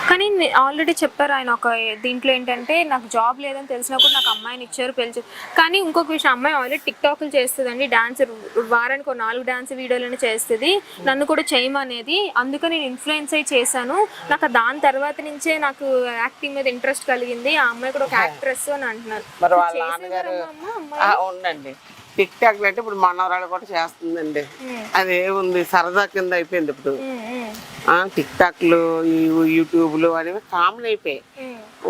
కానీ ఆల్రెడీ చెప్పారు ఆయన ఒక దీంట్లో ఏంటంటే నాకు జాబ్ లేదని తెలిసినప్పుడు నాకు అమ్మాయిని ఇచ్చారు పెళ్లి. కానీ ఇంకొక విషయం, అమ్మాయి ఆల్రెడీ టిక్ టాక్లు చేస్తుందండి, డాన్స్ వారానికి 4 డాన్స్ వీడియోలను చేస్తుంది, నన్ను కూడా చేయమనేది, అందుకని నేను ఇన్ఫ్లుయెన్స్ అయి చేశాను, నాకు దాని తర్వాత నుంచే నాకు యాక్టింగ్ మీద ఇంట్రెస్ట్ కలిగింది, ఆ అమ్మాయి కూడా ఒక యాక్ట్రెస్ అని అంటున్నారు. మరి వాళ్ళ నాన్నగారు ఉండండి టిక్ టాక్ అంటే ఇప్పుడు మనవరాలు కూడా చేస్తుందండి. అది ఏముంది సరదా కింద అయిపోయింది ఇప్పుడు. టిక్ టాక్లు యూట్యూబ్లు అనేవి కామన్ అయిపోయాయి.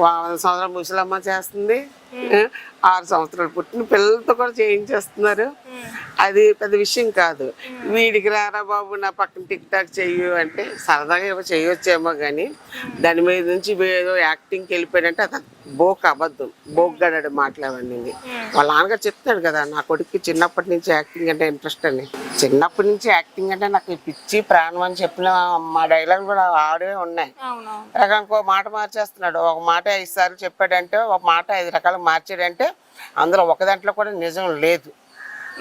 100 సంవత్సరాల ముసలమ్మ చేస్తుంది, 6 సంవత్సరాలు పుట్టిన పిల్లలతో కూడా చేయించేస్తున్నారు. అది పెద్ద విషయం కాదు. వీడికి రారా బాబు నా పక్కన టిక్ టాక్ చెయ్యు అంటే సరదాగా ఏమో చేయొచ్చేమో కానీ దాని మీద నుంచి ఏదో యాక్టింగ్కి వెళ్ళిపోయాడంటే అది బోక్ అబద్ధం, బోగ్గాడు మాట్లాడండి. వాళ్ళ నాన్నగారు చెప్తాడు కదా నా కొడుక్కి చిన్నప్పటి నుంచి యాక్టింగ్ అంటే ఇంట్రెస్ట్ అని. చిన్నప్పటి నుంచి యాక్టింగ్ అంటే నాకు పిచ్చి ప్రాణం అని చెప్పిన మా డైలాగ్ కూడా ఆడే ఉన్నాయి. ఇంకో మాట మార్చేస్తున్నాడు. ఒక మాట 5 సార్లు చెప్పాడంటే ఒక మాట 5 రకాలు మార్చాడంటే అందులో ఒక దాంట్లో కూడా నిజం లేదు.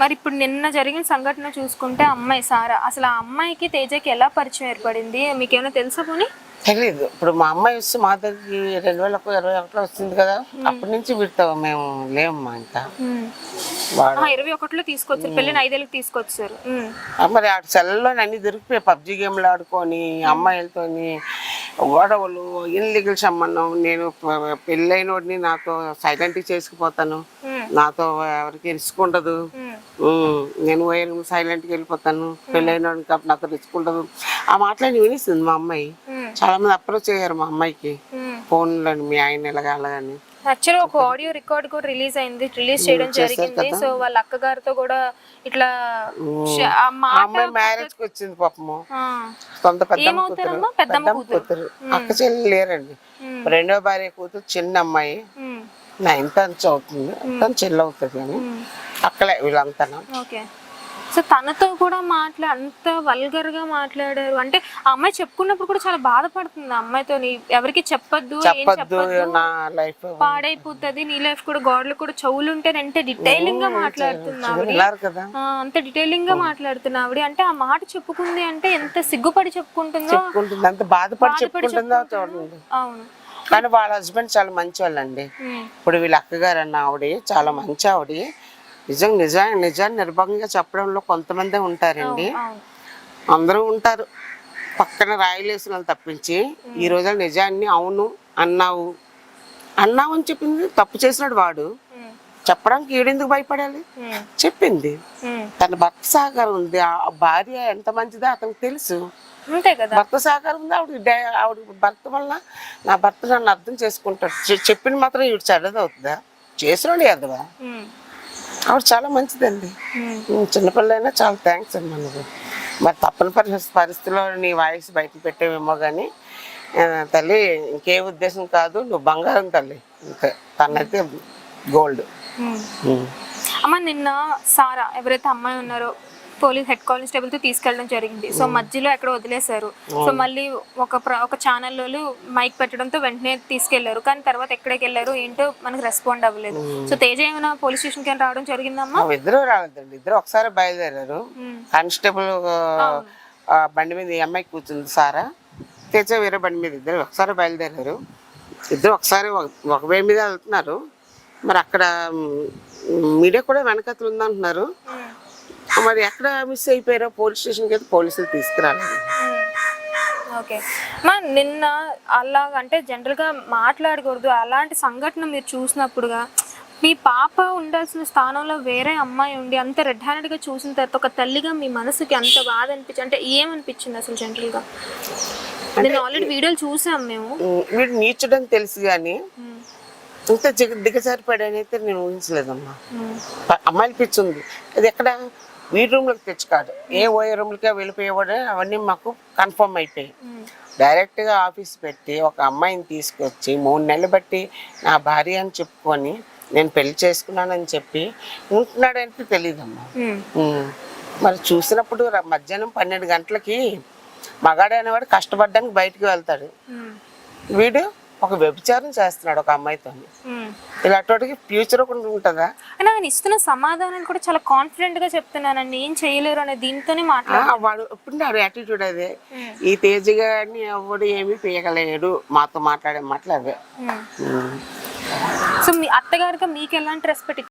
మరి ఇప్పుడు నిన్న జరిగిన సంఘటన చూసుకుంటే అమ్మాయి సారా, అసలు ఆ అమ్మాయికి తేజకి ఎలా పరిచయం ఏర్పడింది మీకేమైనా తెలుసా? పోనీ తెలీదు. ఇప్పుడు మా అమ్మాయి వస్తే మా దగ్గరికి 2021లో వస్తుంది కదా, అప్పటి నుంచి వీటితో మేము లేమమ్మా. ఇంకా 21లో తీసుకొచ్చారు, పెళ్ళిని 5 ఏళ్ళకి తీసుకొచ్చారు. మరి ఆ సెల్లో అన్ని దొరికిపోయి పబ్జి గేమ్లు ఆడుకొని అమ్మాయిలతోని గొడవలు, ఇన్లీగల్ సంబంధం. నేను పెళ్ళైన వాడిని నాతో సైలెంట్గా చేసుకుపోతాను, నాతో ఎవరికి రిస్క్ ఉండదు, నేను సైలెంట్గా వెళ్ళిపోతాను, పెళ్ళైన వాడిని కాబట్టి నాతో రిస్క్ ఉండదు. ఆ మాటలని వినిస్తుంది మా అమ్మాయి. చాలా మంది అప్రోచ్ అయ్యారు మా అమ్మాయికి ఫోన్లో, మీ ఆయన ఎలాగాలని. యాక్చువల్లీ ఒక ఆడియో రికార్డ్ కూడా రిలీజ్ చేయడం జరిగింది. సో వాళ్ళ అక్కగారితో కూడా ఇట్లా అమ్మాయి మ్యారేజ్ కి వచ్చింది పాపము. సొంత పెద్దమ్మ కూతురు, అక్క చెల్లి లేరండి. 2వ భార్య కూతురు చిన్న అమ్మాయి, 9th చదువుతుంది, తను చెల్లి అవుతుంది కానీ అక్కలే వీళ్ళంతా. సో తనతో కూడా అంత వల్గర్ గా మాట్లాడారు అంటే ఆ అమ్మాయి చెప్పుకున్నప్పుడు కూడా చాలా బాధపడుతుంది. అమ్మాయితో ఎవరికి చెప్పొద్దు, పాడైపోతుంది నీ లైఫ్ కూడా, గోడలు కూడా చెవులు ఉంటే అంటే డీటెయిలింగ్ గా మాట్లాడుతుంది అంత డీటెయిలింగ్ గా మాట్లాడుతున్నా ఆవిడ. అంటే ఆ మాట చెప్పుకుంది అంటే ఎంత సిగ్గుపడి చెప్పుకుంటుందో, అంత బాధపడి చెప్పుకుంటుందో చూడండి. అవును. కానీ వాళ్ళ హస్బెండ్ చాలా మంచి వాళ్ళండి. ఇప్పుడు వీళ్ళ అక్కగారు అన్న ఆవిడ చాలా మంచి ఆవిడ. నిజాన్ని నిర్భంగా చెప్పడంలో కొంతమంది ఉంటారండి, అందరూ ఉంటారు పక్కన రాయలేసిన వాళ్ళు తప్పించి. ఈ రోజు నిజాన్ని అవును అన్నావు అని చెప్పింది, తప్పు చేసినాడు వాడు, చెప్పడానికి ఈడెందుకు భయపడాలి? చెప్పింది. తన భర్త సహకారం ఉంది, ఆ భార్య ఎంత మంచిదో అతనికి తెలుసు. భర్త సహకారం ఉంది ఆవిడ భర్త వల్ల నా భర్త నన్ను అర్థం చేసుకుంటాడు. చెప్పిన మాత్రం ఈవిడ చెడ్డది అవుతుందా? చేసినోడు ఎదవా? ఆవిడ చాలా మంచిదండి. చిన్నపిల్లైనా చాలా థ్యాంక్స్ అండి మనకు. మరి తప్పని పరిస్థితిలో నీ వాయిస్ బయట పెట్టేవేమో కానీ తల్లి ఇంకే ఉద్దేశం కాదు, నువ్వు బంగారం తల్లి, ఇంకా తనైతే గోల్డ్. అమ్మ నిన్న సారా ఎవరైతే అమ్మాయి ఉన్నారో పోలీస్ హెడ్ కానిస్టేబుల్ తో తీసుకెళ్ళడం జరిగింది. సో మధ్యలో ఎక్కడ వదిలేశారు. సో మళ్ళీ ఒక ఛానల్లో మైక్ పెట్టడంతో వెంటనే తీసుకెళ్లారు. కానీ తర్వాత ఎక్కడికి వెళ్ళారు ఏంటో మనకు రెస్పాండ్ అవ్వలేదు. సో తేజ ఏమైనా పోలీస్ స్టేషన్ కి రావడం జరిగిందమ్మా? ఇద్దరు రాలేదండి, ఇద్దరు ఒకసారి బయలుదేరారు. కానిస్టేబుల్ బండి మీద ఈ అమ్మాయి కూర్చుంది సారా, తేజ వేరే బండి మీద, ఇద్దరు ఒకసారి బయలుదేరారు. ఇద్దరు ఒకసారి ఒక వే మీద వెళ్తున్నారు. మరి అక్కడ మీడియా కూడా వెనకతులు ఉందంటున్నారు. మరి ఎక్కడ మిస్ అయిపోయారో పోలీస్ స్టేషన్కి అయితే పోలీసులు తీసుకురాలేదు. ఓకే మా నిన్న అలాగంటే జనరల్గా మాట్లాడకూడదు, అలాంటి సంఘటన మీరు చూసినప్పుడుగా మీ పాప ఉండాల్సిన స్థానంలో వేరే అమ్మాయి ఉండి అంత రెడ్ హ్యాండెడ్గా చూసిన తర్వాత ఒక తల్లిగా మీ మనసుకి అంత బాధ అనిపించింది అంటే ఏమనిపించింది అసలు? జనరల్గా నేను ఆల్రెడీ వీడియోలు చూసాం మేము. వీడు నీచడం తెలుసు కానీ ఇంత దిగజారిపోయాడనైతే నేను ఊహించలేదమ్మా. అమ్మాయిలు పిచ్చింది. అది ఎక్కడ వీడి రూమ్లోకి తెచ్చుకాడు, ఏ ఓఏ రూమ్లకే వెళ్ళిపోయేవాడు. అవన్నీ మాకు కన్ఫర్మ్ అయిపోయాయి. డైరెక్ట్గా ఆఫీస్ పెట్టి ఒక అమ్మాయిని తీసుకొచ్చి 3 నెలలు బట్టి నా భార్య అని చెప్పుకొని నేను పెళ్లి చేసుకున్నానని చెప్పి ఉంటున్నాడంటే తెలియదమ్మా. మరి చూసినప్పుడు మధ్యాహ్నం 12 గంటలకి మగాడు అనేవాడు కష్టపడ్డానికి బయటికి వెళ్తాడు. వీడు ఒక వ్యభిచారం చేస్తున్నాడు ఒక అమ్మాయితో. ఇలాంటి ఫ్యూచర్ కూడా ఉంటుందా? అని ఆయన ఇస్తున్న సమాధానాలు కూడా చాలా కాన్ఫిడెంట్ గా చెప్తున్నానండి, ఏం చేయలేరు అనే దీంతోనే మాట్లాడు. వాడు ఇప్పుడు ఆవిడ యాటిట్యూడ్ అదే. ఈ తేజ్ గారిని ఎవడు ఏమీ పీయగలేడు, మాతో మాట్లాడే మాటలు అవే. సో మీ అత్తగారిగా మీకు ఎలాంటి రెస్పెక్ట్